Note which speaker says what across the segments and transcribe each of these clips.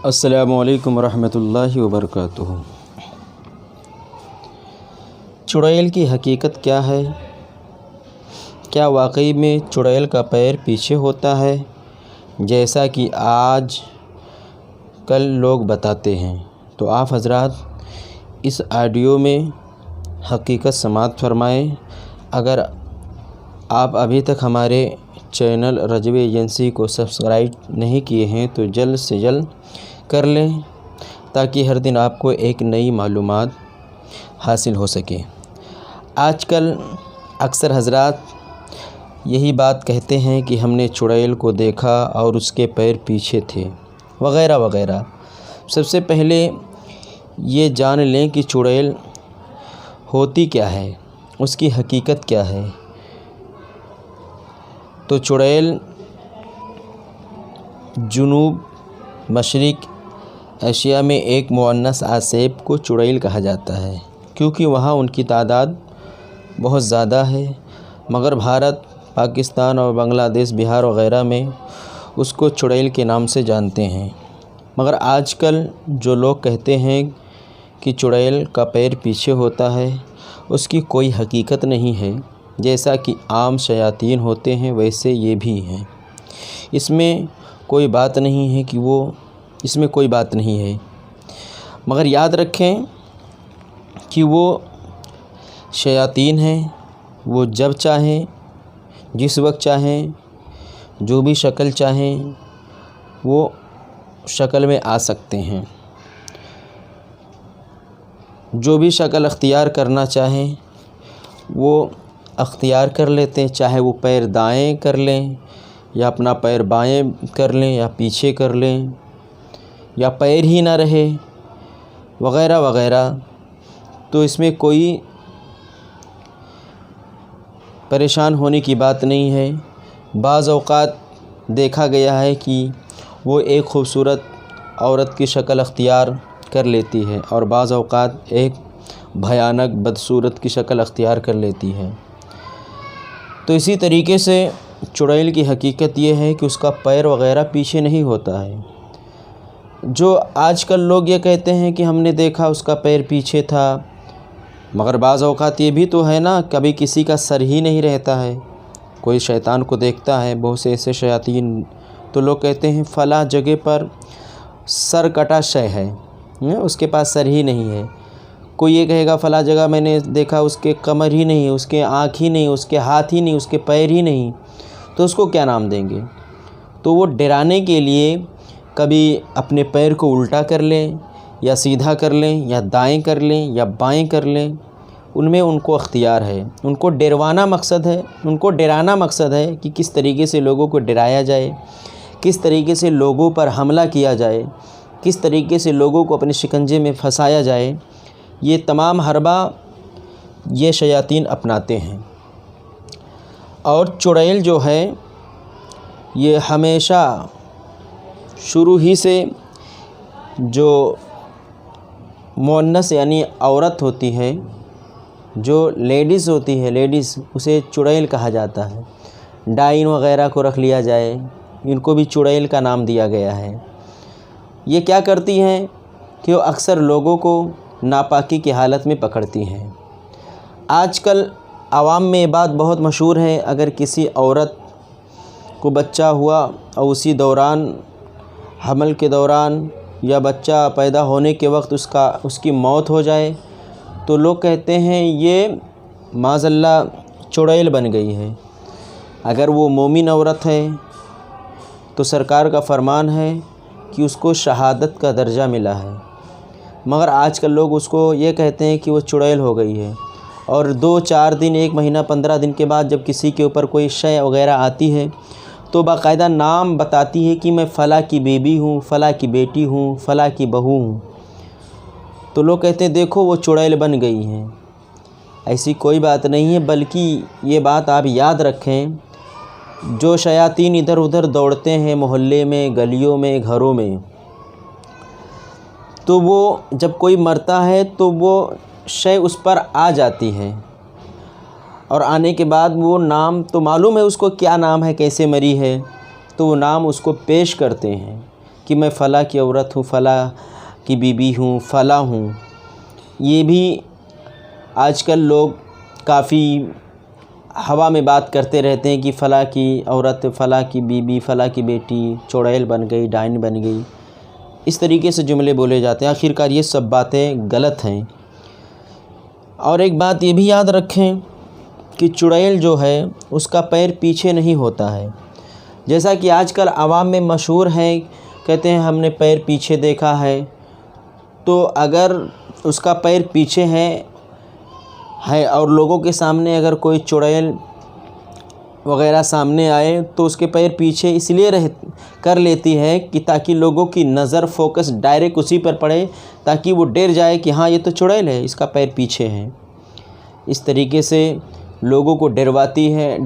Speaker 1: السلام علیکم ورحمۃ اللہ وبرکاتہ۔ چڑیل کی حقیقت کیا ہے؟ کیا واقعی میں چڑیل کا پیر پیچھے ہوتا ہے جیسا کہ آج کل لوگ بتاتے ہیں؟ تو آپ حضرات اس آڈیو میں حقیقت سماعت فرمائیں۔ اگر آپ ابھی تک ہمارے چینل رجوی ایجنسی کو سبسکرائب نہیں کیے ہیں تو جلد سے جلد کر لیں تاکہ ہر دن آپ کو ایک نئی معلومات حاصل ہو سکے۔ آج کل اکثر حضرات یہی بات کہتے ہیں کہ ہم نے چڑیل کو دیکھا اور اس کے پیر پیچھے تھے وغیرہ وغیرہ۔ سب سے پہلے یہ جان لیں کہ چڑیل ہوتی کیا ہے، اس کی حقیقت کیا ہے۔ تو چڑیل جنوب مشرق ایشیا میں ایک مؤنث آسیب کو چڑیل کہا جاتا ہے کیونکہ وہاں ان کی تعداد بہت زیادہ ہے، مگر بھارت، پاکستان اور بنگلہ دیش، بہار وغیرہ میں اس کو چڑیل کے نام سے جانتے ہیں۔ مگر آج کل جو لوگ کہتے ہیں کہ چڑیل کا پیر پیچھے ہوتا ہے، اس کی کوئی حقیقت نہیں ہے۔ جیسا کہ عام شیاطین ہوتے ہیں ویسے یہ بھی ہیں، اس میں کوئی بات نہیں ہے اس میں کوئی بات نہیں ہے۔ مگر یاد رکھیں کہ وہ شیاطین ہیں، وہ جب چاہیں، جس وقت چاہیں، جو بھی شکل چاہیں وہ شکل میں آ سکتے ہیں، جو بھی شکل اختیار کرنا چاہیں وہ اختیار کر لیتے ہیں، چاہے وہ پیر دائیں کر لیں یا اپنا پیر بائیں کر لیں یا پیچھے کر لیں یا پیر ہی نہ رہے وغیرہ وغیرہ۔ تو اس میں کوئی پریشان ہونے کی بات نہیں ہے۔ بعض اوقات دیکھا گیا ہے کہ وہ ایک خوبصورت عورت کی شکل اختیار کر لیتی ہے اور بعض اوقات ایک بھیانک بدصورت کی شکل اختیار کر لیتی ہے۔ تو اسی طریقے سے چڑیل کی حقیقت یہ ہے کہ اس کا پیر وغیرہ پیچھے نہیں ہوتا ہے۔ جو آج کل لوگ یہ کہتے ہیں کہ ہم نے دیکھا اس کا پیر پیچھے تھا، مگر بعض اوقات یہ بھی تو ہے نا، کبھی کسی کا سر ہی نہیں رہتا ہے۔ کوئی شیطان کو دیکھتا ہے، بہت سے ایسے شیاطین، تو لوگ کہتے ہیں فلاں جگہ پر سر کٹا شے ہے، اس کے پاس سر ہی نہیں ہے۔ کوئی یہ کہے گا فلاں جگہ میں نے دیکھا اس کے کمر ہی نہیں، اس کے آنکھ ہی نہیں، اس کے ہاتھ ہی نہیں، اس کے پیر ہی نہیں، تو اس کو کیا نام دیں گے؟ تو وہ ڈرانے کے لیے کبھی اپنے پیر کو الٹا کر لیں یا سیدھا کر لیں یا دائیں کر لیں یا بائیں کر لیں، ان میں ان کو اختیار ہے۔ ان کو ڈروانا مقصد ہے، ان کو ڈرانا مقصد ہے کہ کس طریقے سے لوگوں کو ڈرایا جائے، کس طریقے سے لوگوں پر حملہ کیا جائے، کس طریقے سے لوگوں کو اپنے شکنجے میں پھنسایا جائے۔ یہ تمام حربہ یہ شیاطین اپناتے ہیں۔ اور چڑیل جو ہے یہ ہمیشہ شروع ہی سے جو مؤنث یعنی عورت ہوتی ہے، جو لیڈیز ہوتی ہے، لیڈیز، اسے چڑیل کہا جاتا ہے۔ ڈائن وغیرہ کو رکھ لیا جائے، ان کو بھی چڑیل کا نام دیا گیا ہے۔ یہ کیا کرتی ہیں کہ وہ اکثر لوگوں کو ناپاکی کی حالت میں پکڑتی ہیں۔ آج کل عوام میں یہ بات بہت مشہور ہے، اگر کسی عورت کو بچہ ہوا اور اسی دوران، حمل کے دوران یا بچہ پیدا ہونے کے وقت اس کی موت ہو جائے تو لوگ کہتے ہیں یہ معاذ اللہ چڑیل بن گئی ہے۔ اگر وہ مومن عورت ہے تو سرکار کا فرمان ہے کہ اس کو شہادت کا درجہ ملا ہے، مگر آج کل لوگ اس کو یہ کہتے ہیں کہ وہ چڑیل ہو گئی ہے۔ اور 2-4 دن، 1 مہینہ، 15 دن کے بعد جب کسی کے اوپر کوئی شے وغیرہ آتی ہے تو باقاعدہ نام بتاتی ہے کہ میں فلاں کی بیوی ہوں، فلاں کی بیٹی ہوں، فلاں کی بہو ہوں، تو لوگ کہتے ہیں دیکھو وہ چڑیل بن گئی ہیں۔ ایسی کوئی بات نہیں ہے، بلکہ یہ بات آپ یاد رکھیں، جو شیاطین ادھر ادھر دوڑتے ہیں محلے میں، گلیوں میں، گھروں میں، تو وہ جب کوئی مرتا ہے تو وہ شے اس پر آ جاتی ہے، اور آنے کے بعد وہ نام تو معلوم ہے اس کو کیا نام ہے، کیسے مری ہے، تو وہ نام اس کو پیش کرتے ہیں کہ میں فلاں کی عورت ہوں، فلاں کی بیوی ہوں، فلاں ہوں۔ یہ بھی آج کل لوگ کافی ہوا میں بات کرتے رہتے ہیں کہ فلاں کی عورت، فلاں کی بیوی، فلاں کی بیٹی چڑیل بن گئی، ڈائن بن گئی، اس طریقے سے جملے بولے جاتے ہیں۔ آخرکار یہ سب باتیں غلط ہیں۔ اور ایک بات یہ بھی یاد رکھیں کہ چڑیل جو ہے اس کا پیر پیچھے نہیں ہوتا ہے، جیسا کہ آج کل عوام میں مشہور ہے، کہتے ہیں ہم نے پیر پیچھے دیکھا ہے۔ تو اگر اس کا پیر پیچھے ہے اور لوگوں کے سامنے اگر کوئی چڑیل وغیرہ سامنے آئے تو اس کے پیر پیچھے اس لیے کر لیتی ہے کہ تاکہ لوگوں کی نظر فوکس ڈائریکٹ اسی پر پڑے، تاکہ وہ ڈر جائے کہ ہاں یہ تو چڑیل ہے، اس کا پیر پیچھے ہے۔ اس طریقے سے لوگوں کو ڈراتی ہے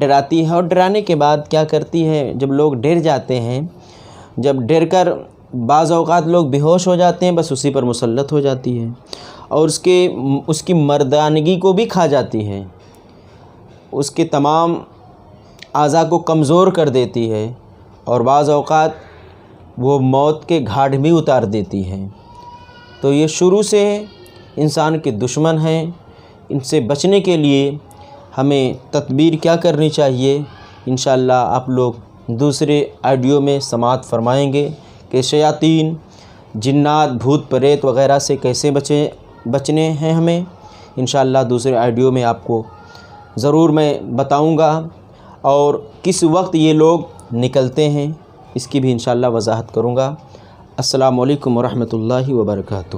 Speaker 1: اور ڈرانے کے بعد کیا کرتی ہے، جب لوگ ڈر جاتے ہیں، جب ڈر کر بعض اوقات لوگ بے ہوش ہو جاتے ہیں، بس اسی پر مسلط ہو جاتی ہے اور اس کی مردانگی کو بھی کھا جاتی ہے، اس کے تمام اعضاء کو کمزور کر دیتی ہے اور بعض اوقات وہ موت کے گھاٹ بھی اتار دیتی ہے۔ تو یہ شروع سے انسان کے دشمن ہیں۔ ان سے بچنے کے لیے ہمیں تدبیر کیا کرنی چاہیے، انشاءاللہ آپ لوگ دوسرے آڈیو میں سماعت فرمائیں گے کہ شیاطین، جنات، بھوت پریت وغیرہ سے کیسے بچنے ہیں ہمیں۔ انشاءاللہ دوسرے آڈیو میں آپ کو ضرور میں بتاؤں گا، اور کس وقت یہ لوگ نکلتے ہیں اس کی بھی انشاءاللہ وضاحت کروں گا۔ السلام علیکم ورحمۃ اللہ وبرکاتہ۔